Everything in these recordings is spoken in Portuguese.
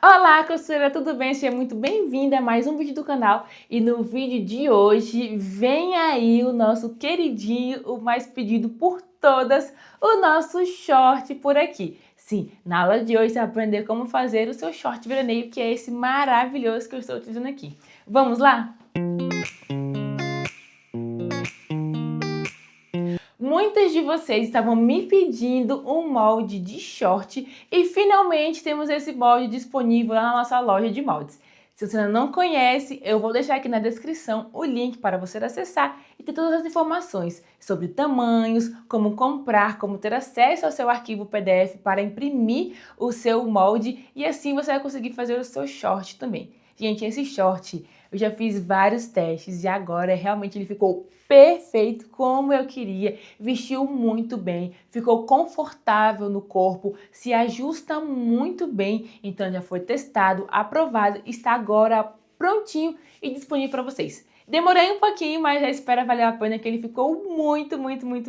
Olá, costureira, tudo bem? Seja muito bem-vinda a mais um vídeo do canal. E no vídeo de hoje, vem aí o nosso queridinho, o mais pedido por todas, o nosso short por aqui. Sim, na aula de hoje você vai aprender como fazer o seu short veraneio, que é esse maravilhoso que eu estou utilizando aqui. Vamos lá? Muitas de vocês estavam me pedindo um molde de short e finalmente temos esse molde disponível lá na nossa loja de moldes. Se você ainda não conhece, eu vou deixar aqui na descrição o link para você acessar e ter todas as informações sobre tamanhos, como comprar, como ter acesso ao seu arquivo PDF para imprimir o seu molde e assim você vai conseguir fazer o seu short também. Gente, esse short eu já fiz vários testes e agora realmente ele ficou perfeito como eu queria, vestiu muito bem, ficou confortável no corpo, se ajusta muito bem, então já foi testado, aprovado, está agora prontinho e disponível para vocês. Demorei um pouquinho, mas a espera valeu a pena que ele ficou muito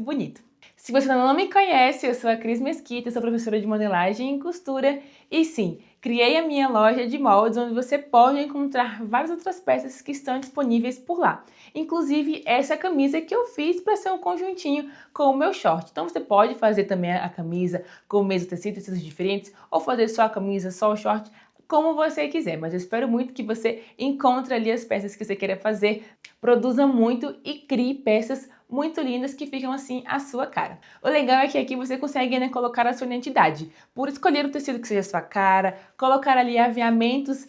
bonito. Se você não me conhece, eu sou a Cris Mesquita, sou professora de modelagem e costura e sim, criei a minha loja de moldes onde você pode encontrar várias outras peças que estão disponíveis por lá. Inclusive essa camisa que eu fiz para ser um conjuntinho com o meu short. Então você pode fazer também a camisa com o mesmo tecido, tecidos diferentes, ou fazer só a camisa, só o short, como você quiser. Mas eu espero muito que você encontre ali as peças que você queira fazer, produza muito e crie peças muito lindas que ficam assim à sua cara. O legal é que aqui você consegue, colocar a sua identidade. Por escolher o tecido que seja a sua cara, colocar ali aviamentos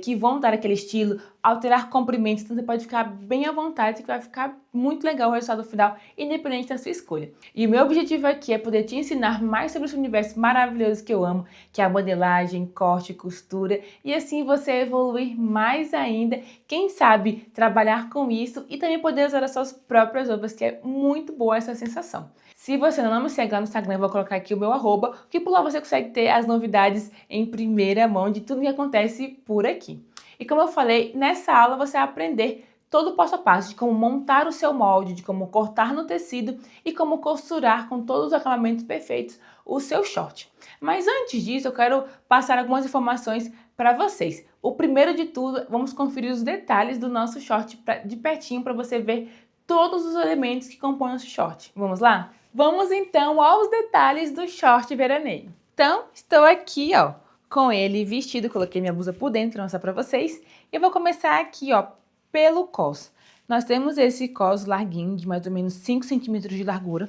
que vão dar aquele estilo, alterar comprimentos, então você pode ficar bem à vontade, que vai ficar muito legal o resultado final, independente da sua escolha. E o meu objetivo aqui é poder te ensinar mais sobre esse universo maravilhoso que eu amo, que é a modelagem, corte, costura, e assim você evoluir mais ainda, quem sabe trabalhar com isso e também poder usar as suas próprias roupas, que é muito boa essa sensação. Se você não me segue lá no Instagram, eu vou colocar aqui o meu @, que por lá você consegue ter as novidades em primeira mão de tudo que acontece por aqui. E como eu falei, nessa aula você vai aprender todo o passo a passo de como montar o seu molde, de como cortar no tecido e como costurar com todos os acabamentos perfeitos o seu short. Mas antes disso, eu quero passar algumas informações para vocês. O primeiro de tudo, vamos conferir os detalhes do nosso short de pertinho para você ver todos os elementos que compõem o short. Vamos lá? Vamos então aos detalhes do short veraneio. Então, estou aqui, ó, com ele vestido, coloquei minha blusa por dentro, vou mostrar pra vocês. E eu vou começar aqui, ó, pelo cos. Nós temos esse cos larguinho, de mais ou menos 5 centímetros de largura.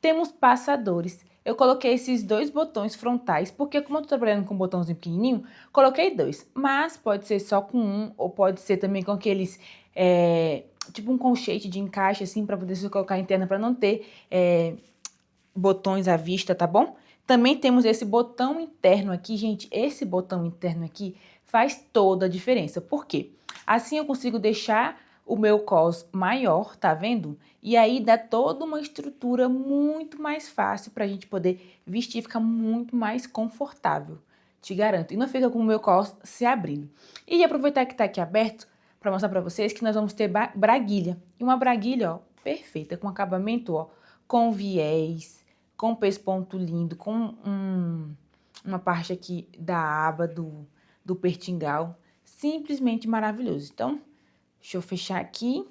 Temos passadores. Eu coloquei esses 2 botões frontais, porque como eu tô trabalhando com um botãozinho pequenininho, coloquei 2. Mas pode ser só com um, ou pode ser também com aqueles, tipo um colchete de encaixe, assim, pra poder se colocar interna, pra não ter botões à vista, tá bom? Também temos esse botão interno aqui, gente, esse botão interno aqui faz toda a diferença. Por quê? Assim eu consigo deixar o meu cos maior, tá vendo? E aí dá toda uma estrutura muito mais fácil pra gente poder vestir, ficar muito mais confortável, te garanto. E não fica com o meu cos se abrindo. E aproveitar que tá aqui aberto, pra mostrar pra vocês que nós vamos ter braguilha. E uma braguilha, ó, perfeita, com acabamento, ó, com viés, com pesponto lindo, com uma parte aqui da aba do pertingal, simplesmente maravilhoso. Então, deixa eu fechar aqui.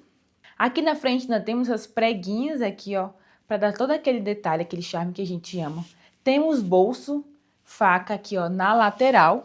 Aqui na frente nós temos as preguinhas aqui, ó, para dar todo aquele detalhe, aquele charme que a gente ama. Temos bolso, faca aqui, ó, na lateral.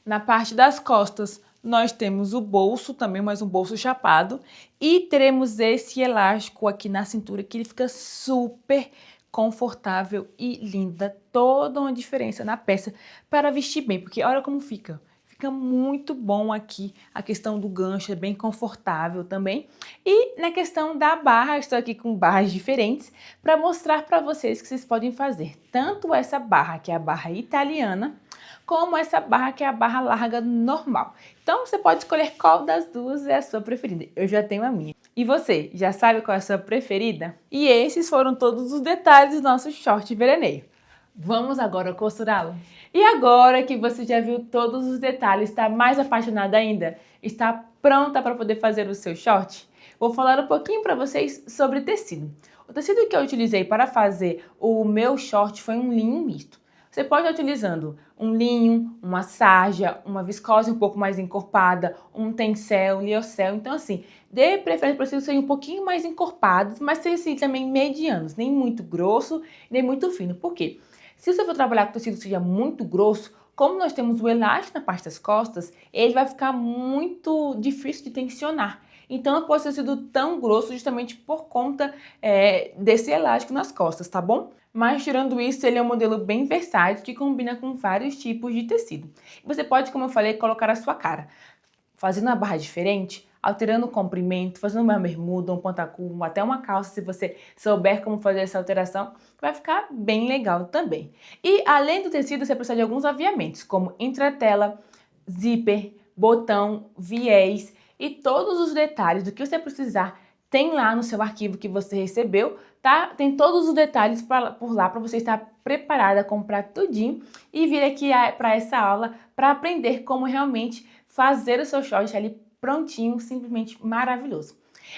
Na parte das costas, nós temos o bolso também, mas um bolso chapado. E teremos esse elástico aqui na cintura, que ele fica super confortável e linda. Toda uma diferença na peça para vestir bem, porque olha como fica. Fica muito bom aqui, a questão do gancho é bem confortável também. E na questão da barra, eu estou aqui com barras diferentes para mostrar para vocês que vocês podem fazer tanto essa barra, que é a barra italiana, como essa barra que é a barra larga normal. Então você pode escolher qual das duas é a sua preferida. Eu já tenho a minha. E você, já sabe qual é a sua preferida? E esses foram todos os detalhes do nosso short veraneio. Vamos agora costurá-lo? E agora que você já viu todos os detalhes, está mais apaixonada ainda? Está pronta para poder fazer o seu short? Vou falar um pouquinho para vocês sobre tecido. O tecido que eu utilizei para fazer o meu short foi um linho misto. Você pode estar utilizando um linho, uma sarja, uma viscose um pouco mais encorpada, um tencel, liocel. Então, assim, dê preferência para os tecidos serem um pouquinho mais encorpados, mas serem assim, também medianos, nem muito grosso, nem muito fino. Por quê? Se você for trabalhar com tecido que seja muito grosso, como nós temos o elástico na parte das costas, ele vai ficar muito difícil de tensionar. Então, não pode ter sido tão grosso justamente por conta desse elástico nas costas, tá bom? Mas, tirando isso, ele é um modelo bem versátil que combina com vários tipos de tecido. Você pode, como eu falei, colocar a sua cara, fazendo uma barra diferente, alterando o comprimento, fazendo uma bermuda, um pantacurvo, até uma calça, se você souber como fazer essa alteração, vai ficar bem legal também. E, além do tecido, você precisa de alguns aviamentos, como entretela, zíper, botão, viés, e todos os detalhes do que você precisar tem lá no seu arquivo que você recebeu, tá? Tem todos os detalhes por lá para você estar preparada a comprar tudinho e vir aqui para essa aula para aprender como realmente fazer o seu short ali prontinho, simplesmente maravilhoso.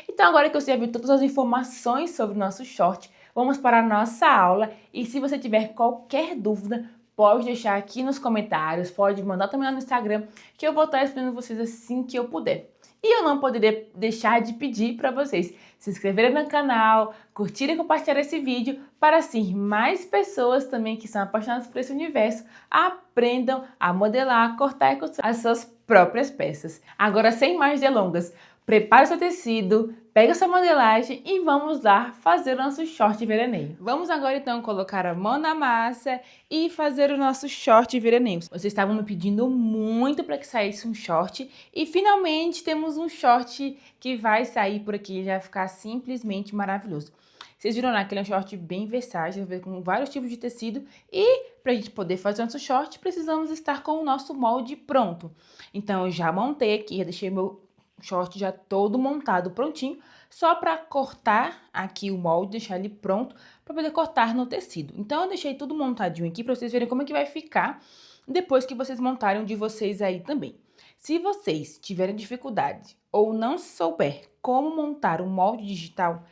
Então, agora que você já viu todas as informações sobre o nosso short, vamos para a nossa aula. E se você tiver qualquer dúvida, pode deixar aqui nos comentários, pode mandar também lá no Instagram, que eu vou estar respondendo vocês assim que eu puder. E eu não poderia deixar de pedir para vocês se inscreverem no canal, curtirem e compartilhar esse vídeo, para assim mais pessoas também que são apaixonadas por esse universo aprendam a modelar, cortar e costurar as suas próprias peças. Agora, sem mais delongas, prepare seu tecido, pega sua modelagem e vamos lá fazer o nosso short veraneio. Vamos agora então colocar a mão na massa e fazer o nosso short veraneio. Vocês estavam me pedindo muito para que saísse um short e finalmente temos um short que vai sair por aqui, já vai ficar simplesmente maravilhoso. Vocês viram lá que ele é um short bem versátil, com vários tipos de tecido e para a gente poder fazer nosso short precisamos estar com o nosso molde pronto. Então eu já montei aqui, já deixei meu short já todo montado, prontinho, só para cortar aqui o molde, deixar ele pronto para poder cortar no tecido. Então eu deixei tudo montadinho aqui para vocês verem como é que vai ficar depois que vocês montarem o de vocês aí também. Se vocês tiverem dificuldade ou não souber como montar um molde digital,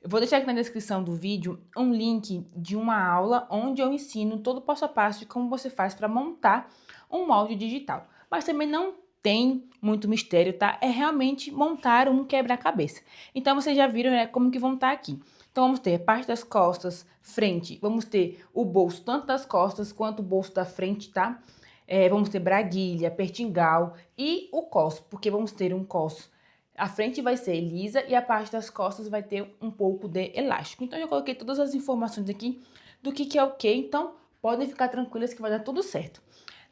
eu vou deixar aqui na descrição do vídeo um link de uma aula onde eu ensino todo o passo a passo de como você faz para montar um molde digital. Mas também não tem muito mistério, tá? É realmente montar um quebra-cabeça. Então, vocês já viram, né, como que vão estar aqui. Então, vamos ter a parte das costas, frente, vamos ter o bolso tanto das costas quanto o bolso da frente, tá? Vamos ter braguilha, pertingal e o cos, porque vamos ter um cos. A frente vai ser lisa e a parte das costas vai ter um pouco de elástico. Então, eu já coloquei todas as informações aqui do que é o que, então podem ficar tranquilas que vai dar tudo certo.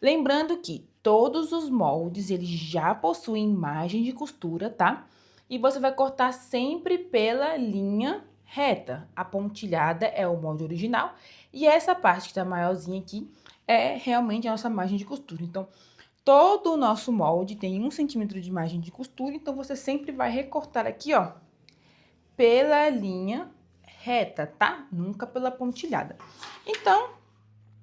Lembrando que todos os moldes, eles já possuem margem de costura, tá? E você vai cortar sempre pela linha reta. A pontilhada é o molde original e essa parte que tá maiorzinha aqui é realmente a nossa margem de costura. Então, todo o nosso molde tem 1 centímetro de margem de costura, então você sempre vai recortar aqui, ó, pela linha reta, tá? Nunca pela pontilhada. Então,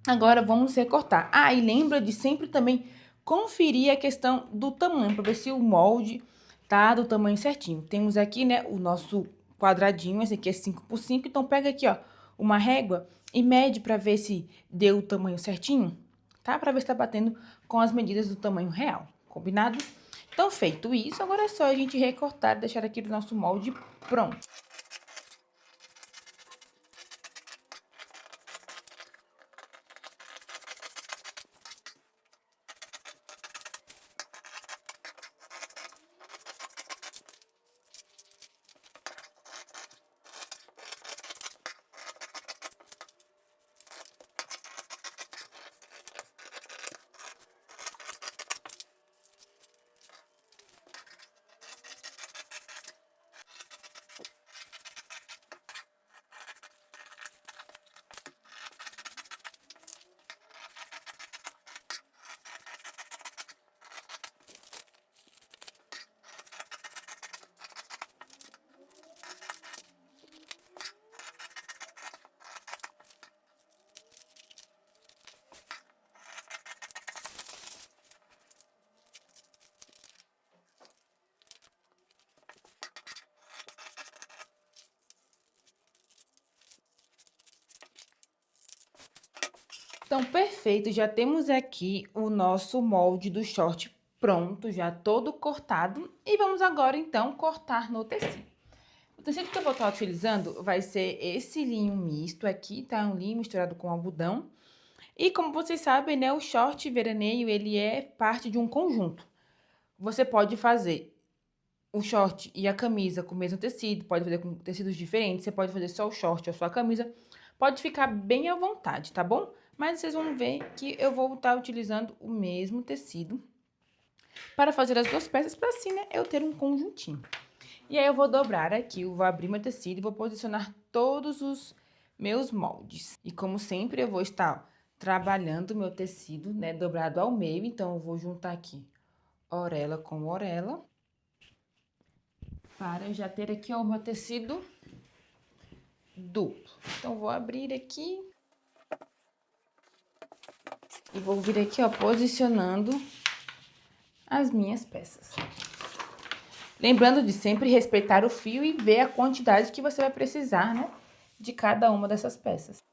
agora vamos recortar. Ah, e lembra de sempre também conferir a questão do tamanho, para ver se o molde tá do tamanho certinho. Temos aqui, né, o nosso quadradinho, esse aqui é 5 por 5, então pega aqui, ó, uma régua e mede para ver se deu o tamanho certinho, tá? Para ver se tá batendo com as medidas do tamanho real, combinado? Então, feito isso, agora é só a gente recortar e deixar aqui o nosso molde pronto. Então, perfeito, já temos aqui o nosso molde do short pronto, já todo cortado. E vamos agora, então, cortar no tecido. O tecido que eu vou estar utilizando vai ser esse linho misto aqui, tá? Um linho misturado com algodão. E como vocês sabem, né, o short veraneio, ele é parte de um conjunto. Você pode fazer o short e a camisa com o mesmo tecido, pode fazer com tecidos diferentes, você pode fazer só o short ou só a camisa. Pode ficar bem à vontade, tá bom? Mas vocês vão ver que eu vou estar utilizando o mesmo tecido para fazer as duas peças, para assim, né, eu ter um conjuntinho. E aí eu vou dobrar aqui, eu vou abrir meu tecido e vou posicionar todos os meus moldes. E como sempre, eu vou estar trabalhando o meu tecido, né, dobrado ao meio. Então, eu vou juntar aqui orelha com orelha, para eu já ter aqui, ó, o meu tecido duplo. Então, vou abrir aqui e vou vir aqui, ó, posicionando as minhas peças. Lembrando de sempre respeitar o fio e ver a quantidade que você vai precisar, né, de cada uma dessas peças.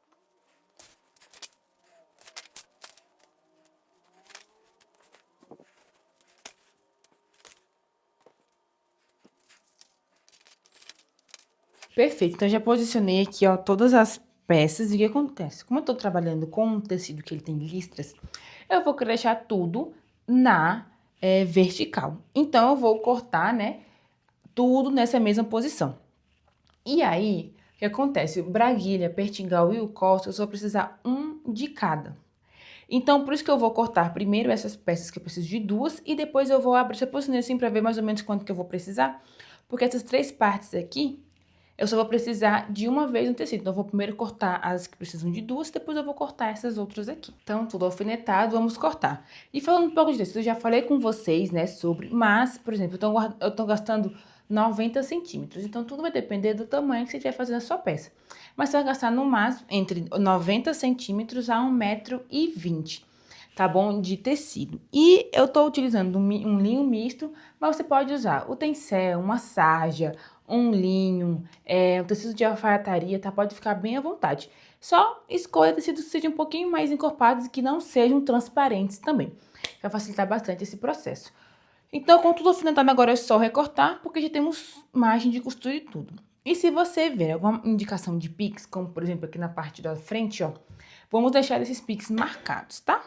Perfeito, então já posicionei aqui, ó, todas as peças. E o que acontece? Como eu tô trabalhando com um tecido que ele tem listras, eu vou deixar tudo na vertical. Então, eu vou cortar, né, tudo nessa mesma posição. E aí, o que acontece? O braguilha, pertingal e o costa, eu só vou precisar um de cada. Então, por isso que eu vou cortar primeiro essas peças que eu preciso de duas e depois eu vou abrir, eu posicionei assim pra ver mais ou menos quanto que eu vou precisar, porque essas três partes aqui eu só vou precisar de uma vez no tecido. Então, eu vou primeiro cortar as que precisam de duas, depois eu vou cortar essas outras aqui. Então, tudo alfinetado, vamos cortar. E falando um pouco de tecido, eu já falei com vocês, né, sobre... Mas, por exemplo, eu tô gastando 90 centímetros. Então, tudo vai depender do tamanho que você estiver fazendo a sua peça. Mas você vai gastar no máximo entre 90 centímetros a 1,20 m. Tá bom? De tecido. E eu tô utilizando um linho misto, mas você pode usar o tencel, uma sarja, um linho, um tecido de alfaiataria, tá? Pode ficar bem à vontade. Só escolha tecidos que sejam um pouquinho mais encorpados e que não sejam transparentes também. Vai facilitar bastante esse processo. Então, com tudo alfinetado, agora é só recortar, porque já temos margem de costura e tudo. E se você ver alguma indicação de Pix, como por exemplo aqui na parte da frente, ó, vamos deixar esses Pix marcados, tá?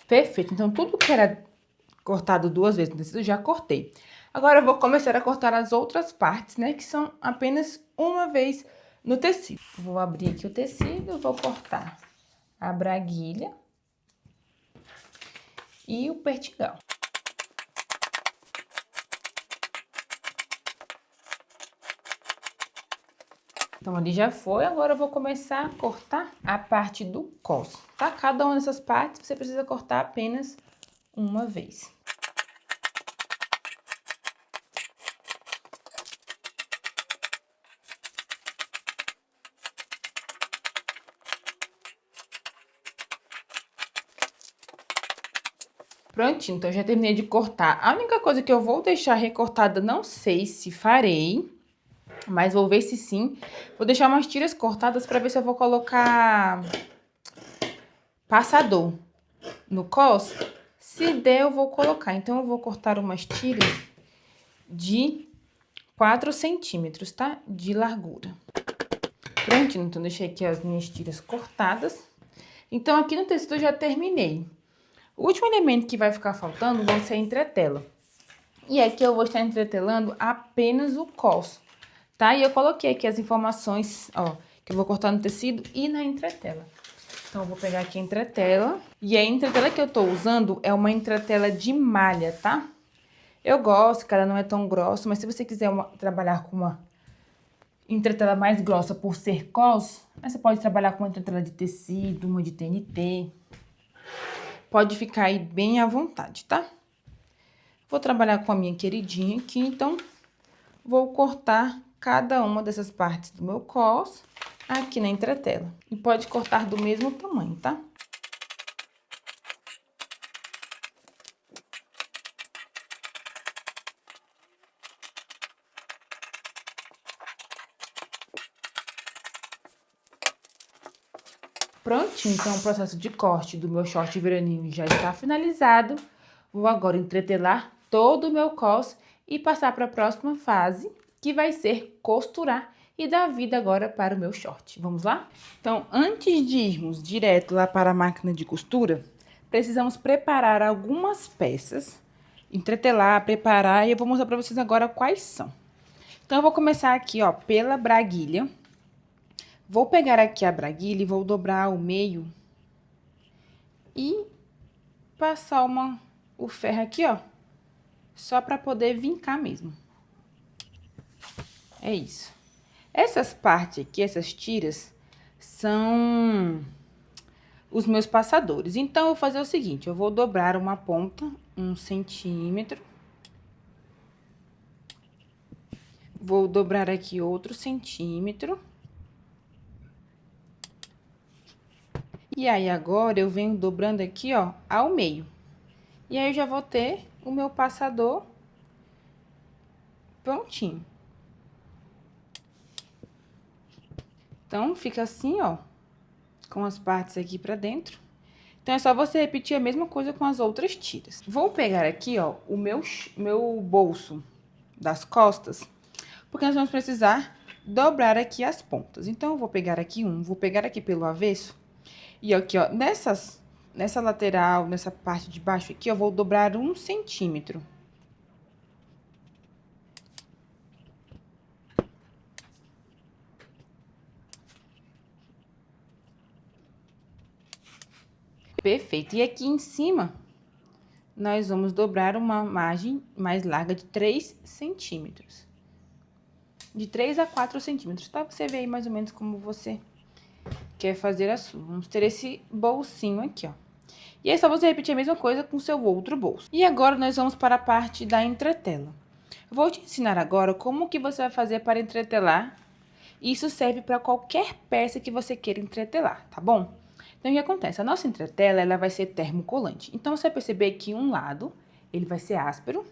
Perfeito, então tudo que era cortado duas vezes no tecido, eu já cortei. Agora eu vou começar a cortar as outras partes, né, que são apenas uma vez no tecido. Vou abrir aqui o tecido, vou cortar a braguilha e o pertingal. Então, ali já foi, agora eu vou começar a cortar a parte do cos, tá? Cada uma dessas partes você precisa cortar apenas uma vez. Prontinho, então já terminei de cortar. A única coisa que eu vou deixar recortada, não sei se farei, mas vou ver se sim. Vou deixar umas tiras cortadas para ver se eu vou colocar passador no cos. Se der, eu vou colocar. Então, eu vou cortar umas tiras de 4 centímetros, tá? De largura. Prontinho, então deixei aqui as minhas tiras cortadas. Então, aqui no tecido eu já terminei. O último elemento que vai ficar faltando vai ser a entretela. E aqui eu vou estar entretelando apenas o cos, tá? E eu coloquei aqui as informações, ó, que eu vou cortar no tecido e na entretela. Então, eu vou pegar aqui a entretela. E a entretela que eu tô usando é uma entretela de malha, tá? Eu gosto, que ela não é tão grossa, mas se você quiser trabalhar com uma entretela mais grossa por ser cos, mas você pode trabalhar com uma entretela de tecido, uma de TNT. Pode ficar aí bem à vontade, tá? Vou trabalhar com a minha queridinha aqui, então vou cortar cada uma dessas partes do meu cos aqui na entretela. E pode cortar do mesmo tamanho, tá? Prontinho, então o processo de corte do meu short veraninho já está finalizado. Vou agora entretelar todo o meu cos e passar para a próxima fase, que vai ser costurar e dar vida agora para o meu short. Vamos lá? Então, antes de irmos direto lá para a máquina de costura, precisamos preparar algumas peças, entretelar, preparar, e eu vou mostrar para vocês agora quais são. Então, eu vou começar aqui, ó, pela braguilha. Vou pegar aqui a braguilha e vou dobrar ao meio e passar o ferro aqui, ó, só pra poder vincar mesmo. É isso. Essas partes aqui, essas tiras, são os meus passadores. Então, eu vou fazer o seguinte, eu vou dobrar uma ponta, 1 centímetro. Vou dobrar aqui outro centímetro. E aí, agora, eu venho dobrando aqui, ó, ao meio. E aí, eu já vou ter o meu passador prontinho. Então, fica assim, ó, com as partes aqui pra dentro. Então, é só você repetir a mesma coisa com as outras tiras. Vou pegar aqui, ó, o meu bolso das costas, porque nós vamos precisar dobrar aqui as pontas. Então, eu vou pegar aqui vou pegar aqui pelo avesso. E aqui, ó, nessa lateral, nessa parte de baixo aqui, eu vou dobrar 1 centímetro. Perfeito. E aqui em cima, nós vamos dobrar uma margem mais larga de 3 centímetros. De 3 a 4 centímetros, tá? Você vê aí mais ou menos como você quer fazer a sua. Vamos ter esse bolsinho aqui, ó. E aí, só você repetir a mesma coisa com o seu outro bolso. E agora, nós vamos para a parte da entretela. Eu vou te ensinar agora como que você vai fazer para entretelar. Isso serve para qualquer peça que você queira entretelar, tá bom? Então, o que acontece? A nossa entretela, ela vai ser termocolante. Então, você vai perceber que um lado, ele vai ser áspero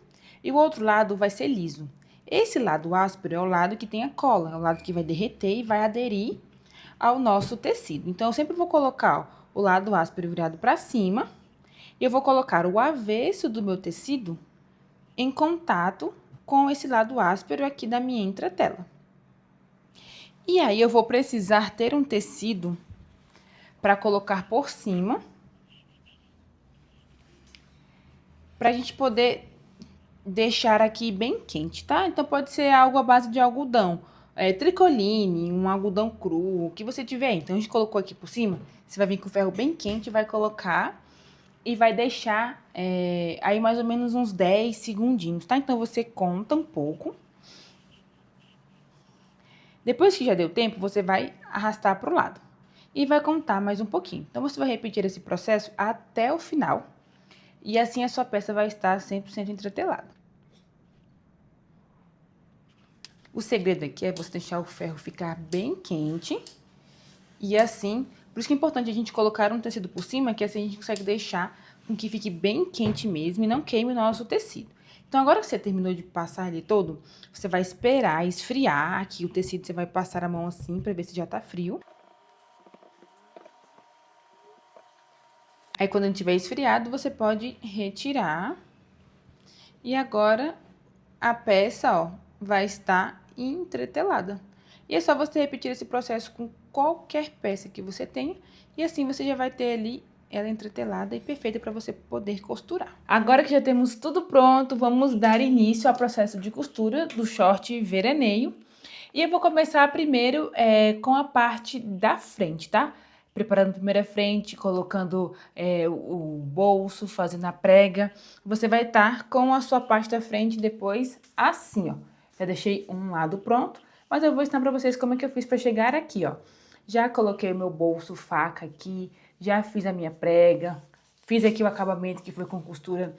e o outro lado vai ser liso. Esse lado áspero é o lado que tem a cola, é o lado que vai derreter e vai aderir ao nosso tecido. Então, eu sempre vou colocar, ó, o lado áspero virado para cima e eu vou colocar o avesso do meu tecido em contato com esse lado áspero aqui da minha entretela. E aí, eu vou precisar ter um tecido para colocar por cima, pra gente poder deixar aqui bem quente, tá? Então, pode ser algo à base de algodão, tricoline, um algodão cru, o que você tiver. Então, a gente colocou aqui por cima, você vai vir com o ferro bem quente, vai colocar e vai deixar aí mais ou menos uns 10 segundinhos, tá? Então, você conta um pouco. Depois que já deu tempo, você vai arrastar pro lado e vai contar mais um pouquinho. Então, você vai repetir esse processo até o final e assim a sua peça vai estar 100% entretelada. O segredo aqui é você deixar o ferro ficar bem quente e assim, por isso que é importante a gente colocar um tecido por cima, que assim a gente consegue deixar com que fique bem quente mesmo e não queime o nosso tecido. Então, agora que você terminou de passar ele todo, você vai esperar esfriar aqui o tecido, você vai passar a mão assim pra ver se já tá frio. Aí, quando ele tiver esfriado, você pode retirar. E agora, a peça, ó, vai estar entretelada. E é só você repetir esse processo com qualquer peça que você tenha. E assim, você já vai ter ali ela entretelada e perfeita para você poder costurar. Agora que já temos tudo pronto, vamos dar início ao processo de costura do short veraneio. E eu vou começar primeiro com a parte da frente, tá? Preparando primeiro a frente, colocando o bolso, fazendo a prega. Você vai estar com a sua parte da frente depois assim, ó. Já deixei um lado pronto. mas eu vou ensinar pra vocês como é que eu fiz pra chegar aqui, ó. Já coloquei o meu bolso faca aqui, já fiz a minha prega, fiz aqui o acabamento que foi com costura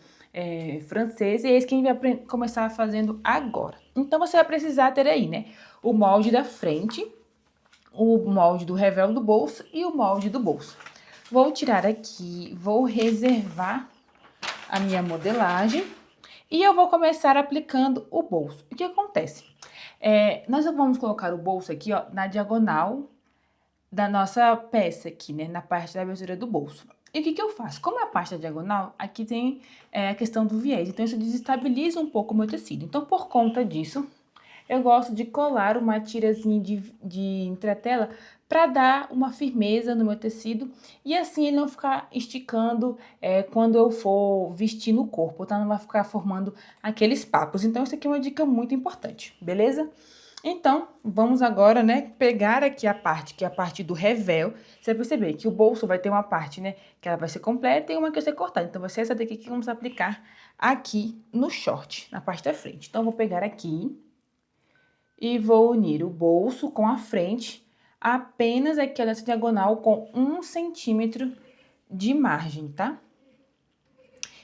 francesa, e é isso que a gente vai começar fazendo agora. Então, você vai precisar ter aí, né, o molde da frente, o molde do revel do bolso e o molde do bolso. Vou tirar aqui, vou reservar a minha modelagem e eu vou começar aplicando o bolso. O que acontece? Nós vamos colocar o bolso aqui, ó, na diagonal da nossa peça aqui, né, na parte da abertura do bolso. E o que eu faço? Como é a parte da diagonal, aqui tem a questão do viés, então isso desestabiliza um pouco o meu tecido. Então, por conta disso, eu gosto de colar uma tirazinha de entretela para dar uma firmeza no meu tecido e assim ele não ficar esticando quando eu for vestir no corpo, tá? Não vai ficar formando aqueles papos. Então, isso aqui é uma dica muito importante, beleza? Então, vamos agora, né, pegar aqui a parte, que é a parte do revel. Você vai perceber que o bolso vai ter uma parte, né, que ela vai ser completa e uma que vai ser cortada. Então, vai ser essa daqui que vamos aplicar aqui no short, na parte da frente. Então, eu vou pegar aqui e vou unir o bolso com a frente, apenas aqui nessa diagonal com 1 centímetro de margem, tá?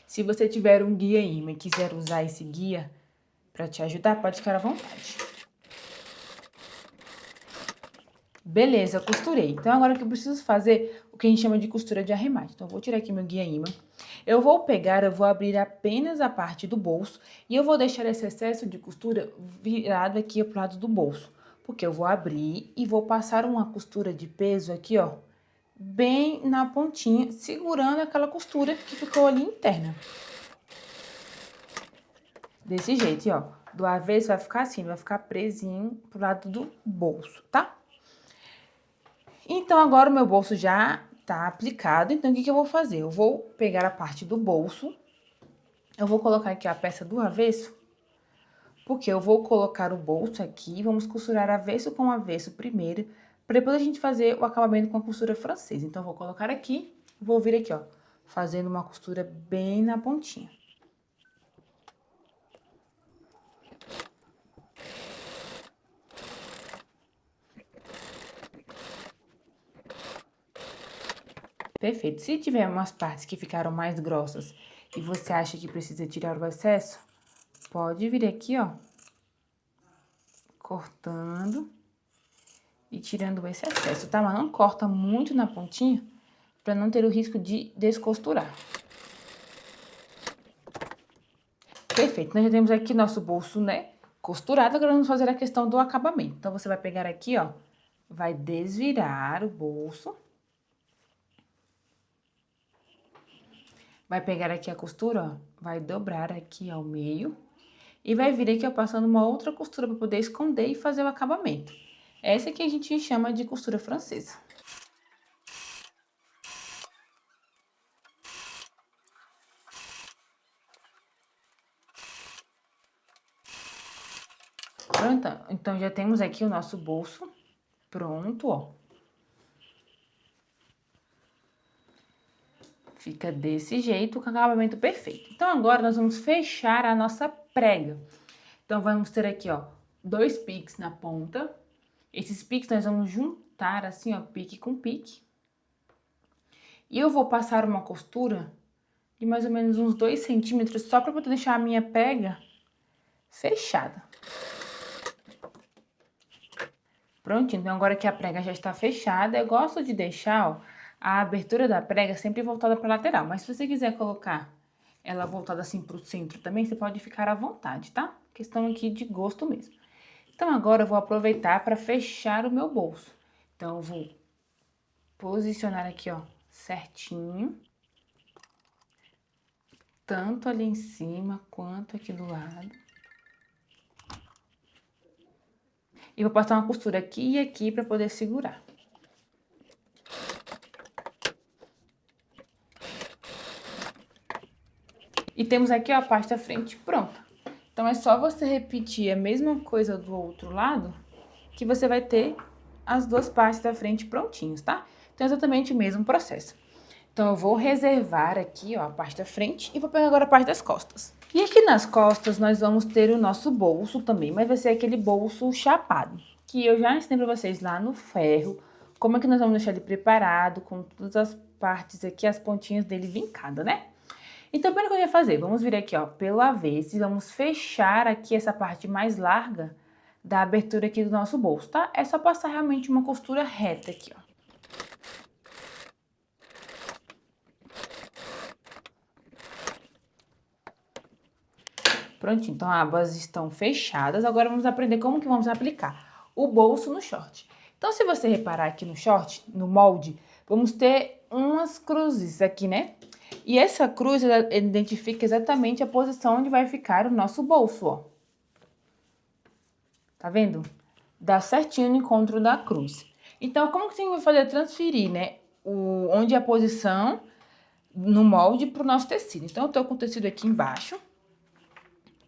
Se você tiver um guia imã e quiser usar esse guia para te ajudar, pode ficar à vontade. Beleza, costurei. Então, agora o que eu preciso fazer, o que a gente chama de costura de arremate. Então, eu vou tirar aqui meu guia imã. Eu vou abrir apenas a parte do bolso e eu vou deixar esse excesso de costura virado aqui pro lado do bolso. Porque eu vou abrir e vou passar uma costura de peso aqui, ó, bem na pontinha, segurando aquela costura que ficou ali interna. Desse jeito, ó. Do avesso vai ficar assim, vai ficar presinho pro lado do bolso, tá? Então, agora o meu bolso já tá aplicado. Então, o que eu vou fazer? Eu vou pegar a parte do bolso. Eu vou colocar aqui a peça do avesso. Porque eu vou colocar o bolso aqui. Vamos costurar avesso com avesso primeiro. Pra depois a gente fazer o acabamento com a costura francesa. Então, eu vou colocar aqui. Vou vir aqui, ó. Fazendo uma costura bem na pontinha. Perfeito. Se tiver umas partes que ficaram mais grossas e você acha que precisa tirar o excesso, pode vir aqui, ó, cortando e tirando esse excesso, tá? Mas não corta muito na pontinha pra não ter o risco de descosturar. Perfeito. Nós já temos aqui nosso bolso, né, costurado. Agora vamos fazer a questão do acabamento. Então, você vai pegar aqui, ó, vai desvirar o bolso. Vai pegar aqui a costura, ó, vai dobrar aqui ao meio e vai vir aqui, ó, passando uma outra costura para poder esconder e fazer o acabamento. Essa aqui a gente chama de costura francesa. Pronto, então já temos aqui o nosso bolso pronto, ó. Fica desse jeito, com acabamento perfeito. Então, agora nós vamos fechar a nossa prega. Então, vamos ter aqui, ó, 2 piques na ponta. Esses piques nós vamos juntar assim, ó, pique com pique. E eu vou passar uma costura de mais ou menos uns 2 centímetros, só para poder deixar a minha prega fechada. Pronto, então agora que a prega já está fechada, eu gosto de deixar, ó, a abertura da prega sempre voltada para a lateral. Mas se você quiser colocar ela voltada assim para o centro também, você pode ficar à vontade, tá? Questão aqui de gosto mesmo. Então, agora eu vou aproveitar para fechar o meu bolso. Então, eu vou posicionar aqui, ó, certinho. Tanto ali em cima, quanto aqui do lado. E vou passar uma costura aqui e aqui para poder segurar. E temos aqui, ó, a parte da frente pronta. Então, é só você repetir a mesma coisa do outro lado, que você vai ter as duas partes da frente prontinhas, tá? Então, é exatamente o mesmo processo. Então, eu vou reservar aqui, ó, a parte da frente e vou pegar agora a parte das costas. E aqui nas costas, nós vamos ter o nosso bolso também, mas vai ser aquele bolso chapado. que eu já ensinei pra vocês lá no ferro, como é que nós vamos deixar ele preparado, com todas as partes aqui, as pontinhas dele vincadas, né? Então, primeiro que eu ia fazer, vamos vir aqui, ó, pelo avesso e vamos fechar aqui essa parte mais larga da abertura aqui do nosso bolso, tá? É só passar realmente uma costura reta aqui, ó. Prontinho, então abas estão fechadas. Agora vamos aprender como que vamos aplicar o bolso no short. Então, se você reparar aqui no short, no molde, vamos ter umas cruzes aqui, né? E essa cruz, ela identifica exatamente a posição onde vai ficar o nosso bolso, ó. Tá vendo? Dá certinho no encontro da cruz. Então, como que a gente vai fazer? Transferir, né? Onde é a posição no molde pro nosso tecido. Então, eu tô com o tecido aqui embaixo.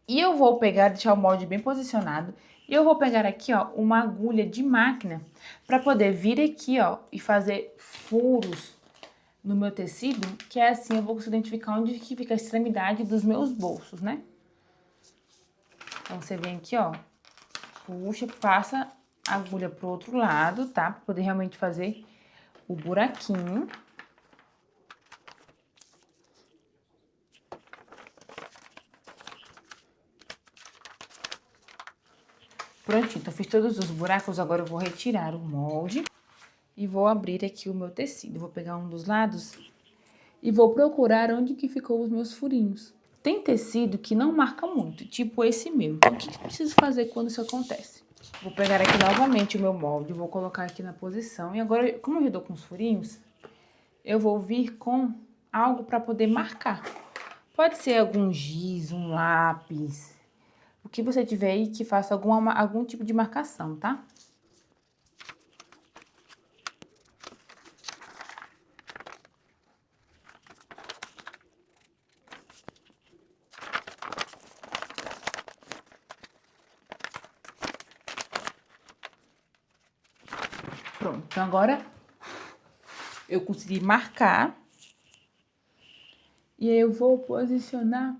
E eu vou pegar, deixar o molde bem posicionado. E eu vou pegar aqui, ó, uma agulha de máquina para poder vir aqui, ó, e fazer furos no meu tecido, que é assim eu vou conseguir identificar onde que fica a extremidade dos meus bolsos, né? Então, você vem aqui, ó, puxa, passa a agulha pro outro lado, tá? Pra poder realmente fazer o buraquinho. Prontinho, então fiz todos os buracos, agora eu vou retirar o molde e vou abrir aqui o meu tecido. Vou pegar um dos lados e vou procurar onde que ficou os meus furinhos. Tem tecido que não marca muito, tipo esse meu. Então, o que eu preciso fazer quando isso acontece? Vou pegar aqui novamente o meu molde, vou colocar aqui na posição. E agora, como eu já tô com os furinhos, eu vou vir com algo para poder marcar. Pode ser algum giz, um lápis, o que você tiver aí que faça algum tipo de marcação, tá? Pronto, então agora eu consegui marcar. E aí eu vou posicionar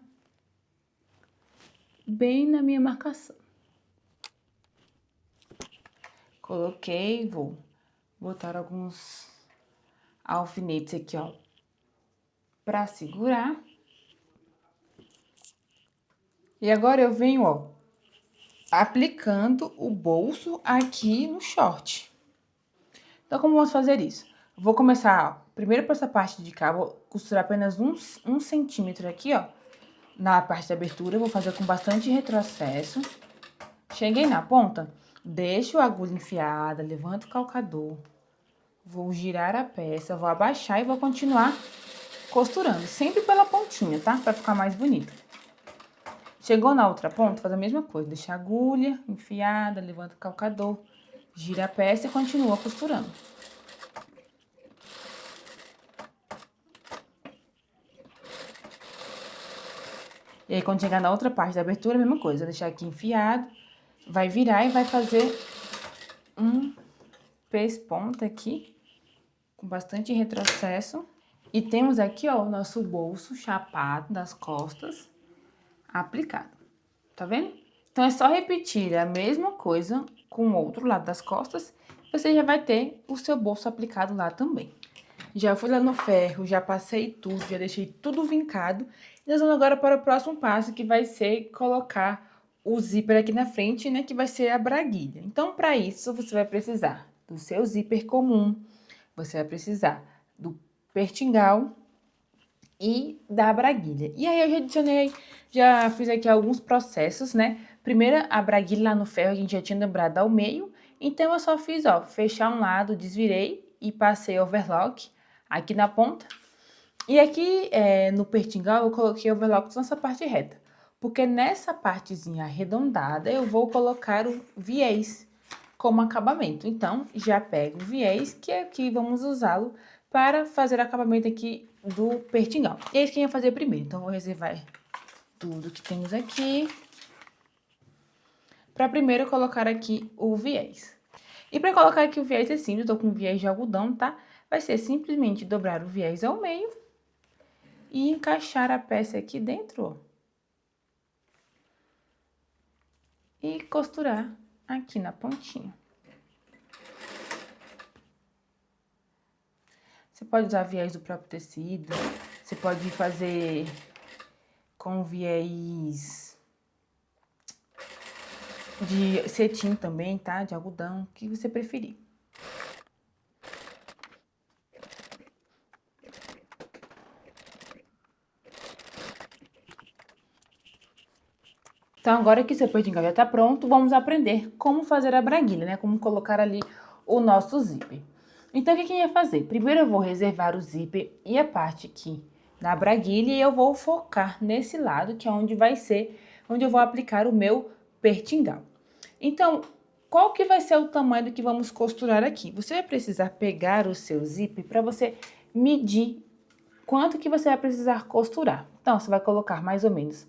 bem na minha marcação. Coloquei, vou botar alguns alfinetes aqui, ó, pra segurar. E agora eu venho, ó, aplicando o bolso aqui no short. Então, como vamos fazer isso? Vou começar, ó, primeiro por essa parte de cá, vou costurar apenas um centímetro aqui, ó, na parte da abertura. Vou fazer com bastante retrocesso. Cheguei na ponta, deixo a agulha enfiada, levanto o calcador, vou girar a peça, vou abaixar e vou continuar costurando, sempre pela pontinha, tá? Pra ficar mais bonito. Chegou na outra ponta, faz a mesma coisa, deixa a agulha enfiada, levanta o calcador, gira a peça e continua costurando. E aí, quando chegar na outra parte da abertura, a mesma coisa, deixar aqui enfiado, vai virar e vai fazer um pesponta aqui, com bastante retrocesso. E temos aqui, ó, o nosso bolso chapado das costas aplicado, tá vendo? Então, é só repetir a mesma coisa com o outro lado das costas, você já vai ter o seu bolso aplicado lá também. Já fui lá no ferro, já passei tudo, já deixei tudo vincado. E nós vamos agora para o próximo passo, que vai ser colocar o zíper aqui na frente, né, que vai ser a braguilha. Então, para isso, você vai precisar do seu zíper comum, você vai precisar do pertingal e da braguilha. E aí, eu já adicionei, já fiz aqui alguns processos, né? Primeiro, a braguilha lá no ferro, a gente já tinha dobrado ao meio. Então, eu só fiz, ó, fechar um lado, desvirei e passei overlock aqui na ponta. E aqui, no pertingal, eu coloquei overlock nessa parte reta. Porque nessa partezinha arredondada, eu vou colocar o viés como acabamento. Então, já pego o viés, que aqui vamos usá-lo para fazer o acabamento aqui do pertingal. E é isso que eu ia fazer primeiro. Então, vou reservar tudo que temos aqui para primeiro colocar aqui o viés. E para colocar aqui o viés é simples, eu tô com viés de algodão, tá? Vai ser simplesmente dobrar o viés ao meio e encaixar a peça aqui dentro, ó. E costurar aqui na pontinha. Você pode usar viés do próprio tecido, você pode fazer com viés de cetim também, tá? De algodão, o que você preferir. Então, agora que seu pertingal já tá pronto, vamos aprender como fazer a braguilha, né? Como colocar ali o nosso zíper. Então, o que eu ia fazer? Primeiro eu vou reservar o zíper e a parte aqui da braguilha e eu vou focar nesse lado, que é onde vai ser, onde eu vou aplicar o meu pertingal. Então, qual que vai ser o tamanho do que vamos costurar aqui? Você vai precisar pegar o seu zíper para você medir quanto que você vai precisar costurar. Então, você vai colocar mais ou menos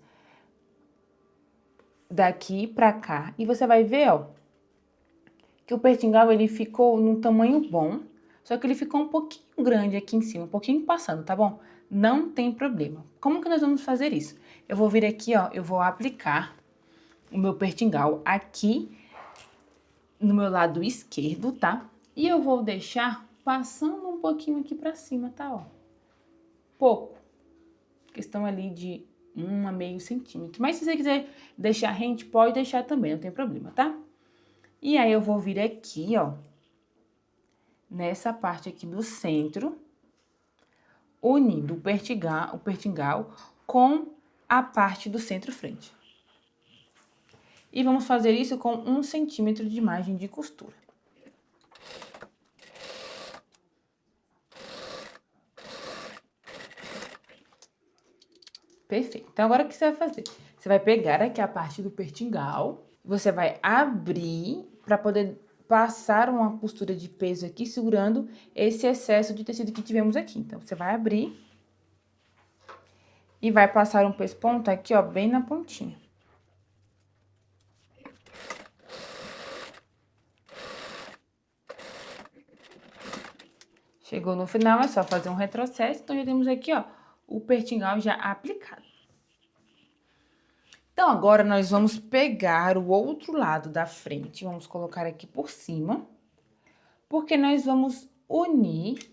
daqui pra cá e você vai ver, ó, que o pertingal ele ficou num tamanho bom, só que ele ficou um pouquinho grande aqui em cima, um pouquinho passando, tá bom? Não tem problema. Como que nós vamos fazer isso? Eu vou vir aqui, ó, eu vou aplicar o meu pertingal aqui no meu lado esquerdo, tá? E eu vou deixar passando um pouquinho aqui pra cima, tá, ó? Pouco. Questão ali de 1,5 centímetro. Mas se você quiser deixar rente, pode deixar também, não tem problema, tá? E aí, eu vou vir aqui, ó, nessa parte aqui do centro, unindo o pertingal com a parte do centro-frente. E vamos fazer isso com 1 centímetro de margem de costura. Perfeito. Então, agora o que você vai fazer? Você vai pegar aqui a parte do pertingal, você vai abrir para poder passar uma costura de peso aqui, segurando esse excesso de tecido que tivemos aqui. Então, você vai abrir e vai passar um pesponto aqui, ó, bem na pontinha. Chegou no final, é só fazer um retrocesso. Então, já temos aqui, ó, o pertingal já aplicado. Então, agora nós vamos pegar o outro lado da frente, vamos colocar aqui por cima, porque nós vamos unir,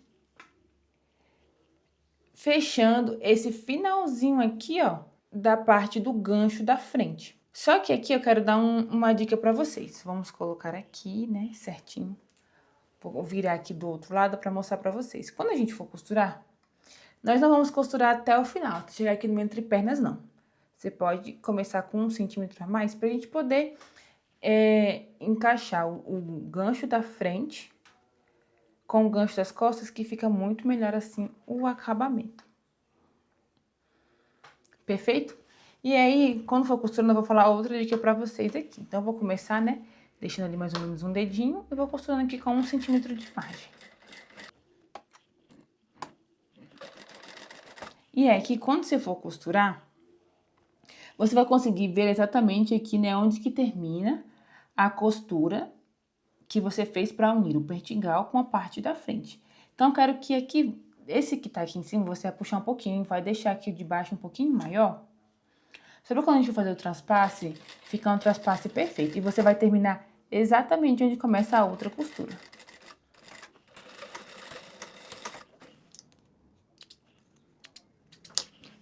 fechando esse finalzinho aqui, ó, da parte do gancho da frente. Só que aqui eu quero dar uma dica pra vocês. Vamos colocar aqui, né, certinho. Vou virar aqui do outro lado pra mostrar pra vocês. Quando a gente for costurar, nós não vamos costurar até o final, chegar aqui no meio entre pernas, não. Você pode começar com 1 centímetro a mais pra gente poder encaixar o gancho da frente com o gancho das costas, que fica muito melhor assim o acabamento. Perfeito? E aí, quando for costurando, eu vou falar outra dica pra vocês aqui. Então, eu vou começar, né, deixando ali mais ou menos um dedinho, e vou costurando aqui com 1 centímetro de margem. E é que quando você for costurar, você vai conseguir ver exatamente aqui, né, onde que termina a costura que você fez para unir o pertingal com a parte da frente. Então, eu quero que aqui, esse que tá aqui em cima, você vai puxar um pouquinho, vai deixar aqui de baixo um pouquinho maior. Sabe quando a gente for fazer o traspasse, fica um traspasse perfeito. E você vai terminar exatamente onde começa a outra costura.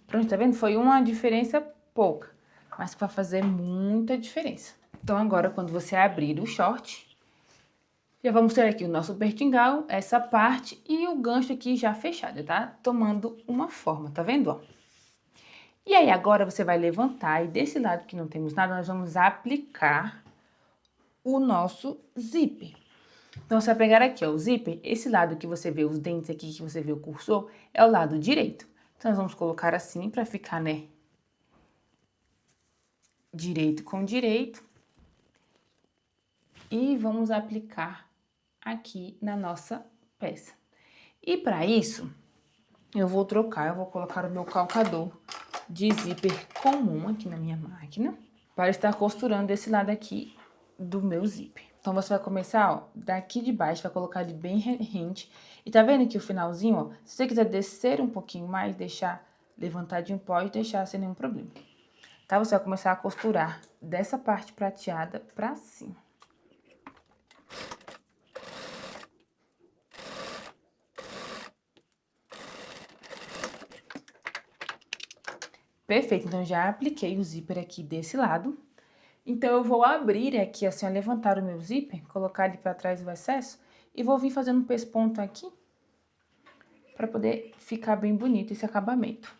Pronto, tá vendo? Foi uma diferença pouca, mas vai fazer muita diferença. Então, agora, quando você abrir o short, já vamos ter aqui o nosso pertingal, essa parte e o gancho aqui já fechado, tá? Tomando uma forma, tá vendo, ó? E aí, agora você vai levantar e desse lado que não temos nada, nós vamos aplicar o nosso zíper. Então, você vai pegar aqui, ó, o zíper, esse lado que você vê os dentes aqui, que você vê o cursor, é o lado direito. Então, nós vamos colocar assim pra ficar, né, direito com direito. E vamos aplicar aqui na nossa peça. E para isso, eu vou colocar o meu calcador de zíper comum aqui na minha máquina, para estar costurando esse lado aqui do meu zíper. Então, você vai começar, ó, daqui de baixo, vai colocar ele bem rente. E tá vendo que o finalzinho, ó, se você quiser descer um pouquinho mais, deixar levantadinho, pode deixar sem nenhum problema. Tá? Você vai começar a costurar dessa parte prateada pra cima. Perfeito, então já apliquei o zíper aqui desse lado. Então, eu vou abrir aqui, assim, ó, levantar o meu zíper, colocar ali pra trás o excesso e vou vir fazendo um pesponto aqui pra poder ficar bem bonito esse acabamento.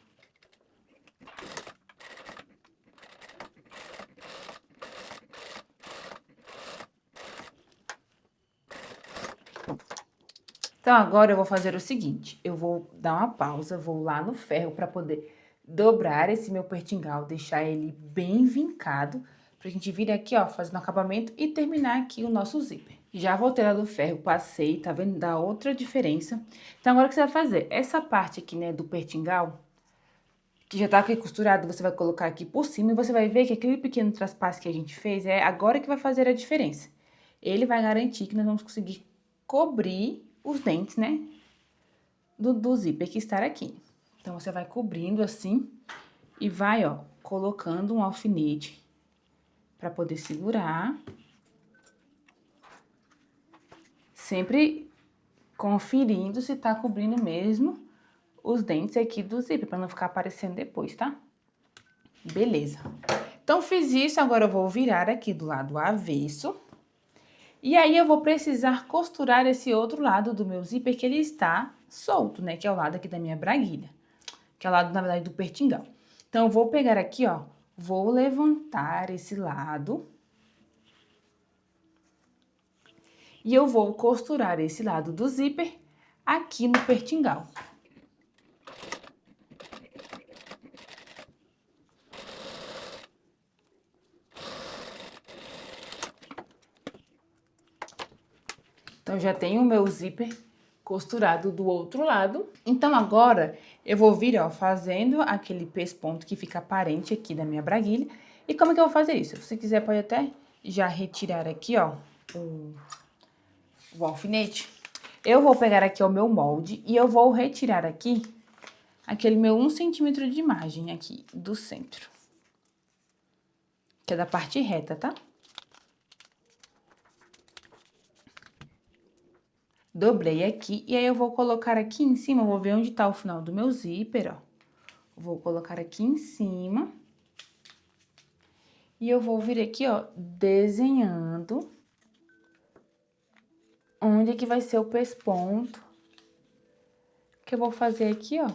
Então, agora eu vou fazer o seguinte, eu vou dar uma pausa, vou lá no ferro pra poder dobrar esse meu pertingal, deixar ele bem vincado, pra gente vir aqui, ó, fazendo o acabamento e terminar aqui o nosso zíper. Já voltei lá do ferro, passei, tá vendo? Dá outra diferença. Então, agora o que você vai fazer? Essa parte aqui, né, do pertingal, que já tá aqui costurado, você vai colocar aqui por cima e você vai ver que aquele pequeno traspasse que a gente fez é agora que vai fazer a diferença. Ele vai garantir que nós vamos conseguir cobrir os dentes, né, do zíper que está aqui. Então, você vai cobrindo assim e vai, ó, colocando um alfinete para poder segurar. Sempre conferindo se tá cobrindo mesmo os dentes aqui do zíper, para não ficar aparecendo depois, tá? Beleza. Então, fiz isso, agora eu vou virar aqui do lado avesso. E aí, eu vou precisar costurar esse outro lado do meu zíper, que ele está solto, né? Que é o lado aqui da minha braguilha. Que é o lado, na verdade, do pertingal. Então, eu vou pegar aqui, ó, vou levantar esse lado. E eu vou costurar esse lado do zíper aqui no pertingal. Então, já tenho o meu zíper costurado do outro lado. Então, agora, eu vou vir, ó, fazendo aquele pesponto que fica aparente aqui da minha braguilha. E como é que eu vou fazer isso? Se você quiser, pode até já retirar aqui, ó, o alfinete. Eu vou pegar aqui o meu molde e eu vou retirar aqui aquele meu 1 centímetro de margem aqui do centro. Que é da parte reta, tá? Dobrei aqui, e aí eu vou colocar aqui em cima, vou ver onde tá o final do meu zíper, ó. Vou colocar aqui em cima. E eu vou vir aqui, ó, desenhando onde é que vai ser o pesponto que eu vou fazer aqui, ó,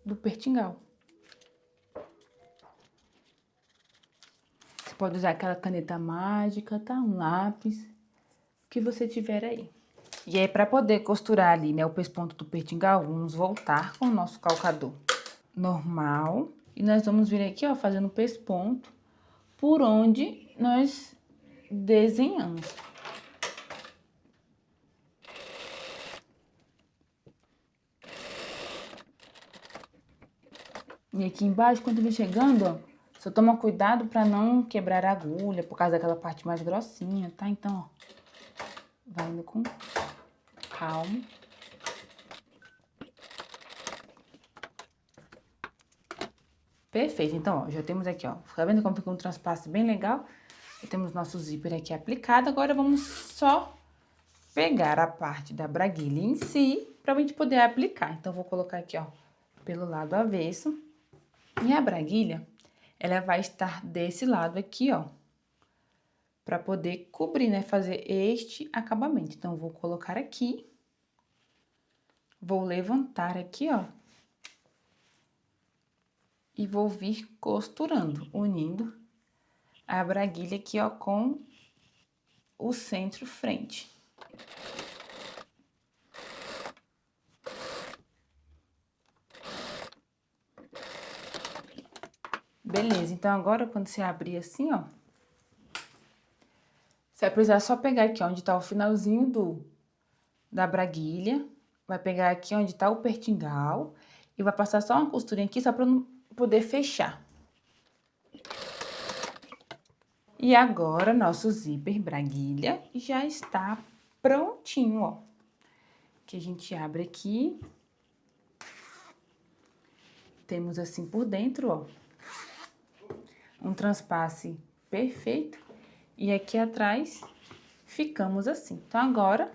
do pertingal. Você pode usar aquela caneta mágica, tá? Um lápis, o que você tiver aí. E aí, pra poder costurar ali, né, o pesponto do pertingal, vamos voltar com o nosso calcador normal. E nós vamos vir aqui, ó, fazendo pesponto por onde nós desenhamos. E aqui embaixo, quando vir chegando, ó, só toma cuidado pra não quebrar a agulha, por causa daquela parte mais grossinha, tá? Então, ó, vai indo com calma. Perfeito, então, ó, já temos aqui, ó, tá vendo como ficou um transpasse bem legal? Já temos nosso zíper aqui aplicado, agora vamos só pegar a parte da braguilha em si, pra gente poder aplicar. Então, vou colocar aqui, ó, pelo lado avesso. E a braguilha, ela vai estar desse lado aqui, ó, pra poder cobrir, né, fazer este acabamento. Então, vou colocar aqui, vou levantar aqui, ó, e vou vir costurando, unindo a braguilha aqui, ó, com o centro frente. Beleza, então agora quando você abrir assim, ó, você vai precisar só pegar aqui onde tá o finalzinho da braguilha, vai pegar aqui onde tá o pertingal e vai passar só uma costurinha aqui só pra não poder fechar. E agora, nosso zíper braguilha já está prontinho, ó. Que a gente abre aqui. Temos assim por dentro, ó, um transpasse perfeito. E aqui atrás, ficamos assim. Então, agora,